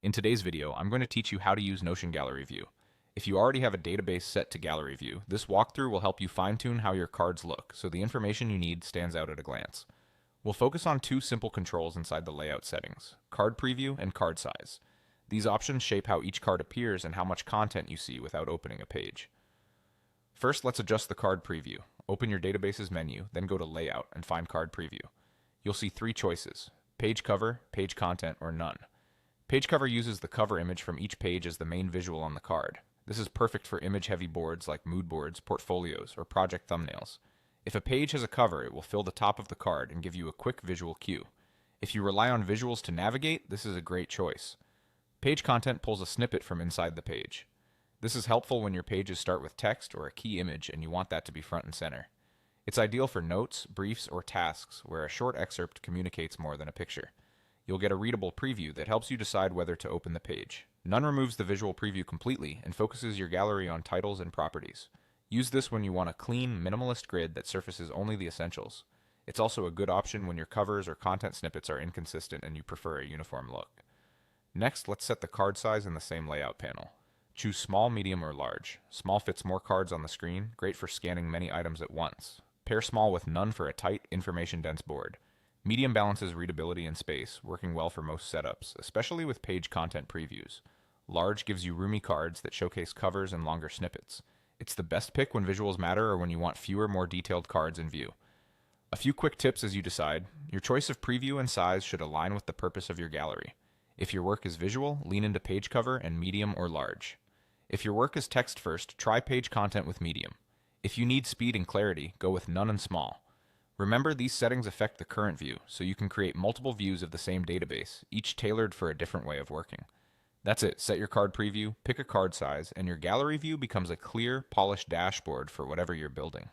In today's video, I'm going to teach you how to use Notion Gallery View. If you already have a database set to Gallery View, this walkthrough will help you fine-tune how your cards look so the information you need stands out at a glance. We'll focus on two simple controls inside the layout settings, card preview and card size. These options shape how each card appears and how much content you see without opening a page. First, let's adjust the card preview. Open your database's menu, then go to Layout and find Card Preview. You'll see three choices: page cover, page content, or none. Page cover uses the cover image from each page as the main visual on the card. This is perfect for image-heavy boards like mood boards, portfolios, or project thumbnails. If a page has a cover, it will fill the top of the card and give you a quick visual cue. If you rely on visuals to navigate, this is a great choice. Page content pulls a snippet from inside the page. This is helpful when your pages start with text or a key image and you want that to be front and center. It's ideal for notes, briefs, or tasks where a short excerpt communicates more than a picture. You'll get a readable preview that helps you decide whether to open the page. None removes the visual preview completely and focuses your gallery on titles and properties. Use this when you want a clean, minimalist grid that surfaces only the essentials. It's also a good option when your covers or content snippets are inconsistent and you prefer a uniform look. Next, let's set the card size in the same layout panel. Choose small, medium, or large. Small fits more cards on the screen, great for scanning many items at once. Pair small with none for a tight, information-dense board. Medium balances readability and space, working well for most setups, especially with page content previews. Large gives you roomy cards that showcase covers and longer snippets. It's the best pick when visuals matter or when you want fewer, more detailed cards in view. A few quick tips as you decide. Your choice of preview and size should align with the purpose of your gallery. If your work is visual, lean into page cover and medium or large. If your work is text first, try page content with medium. If you need speed and clarity, go with none and small. Remember, these settings affect the current view, so you can create multiple views of the same database, each tailored for a different way of working. That's it. Set your card preview, pick a card size, and your gallery view becomes a clear, polished dashboard for whatever you're building.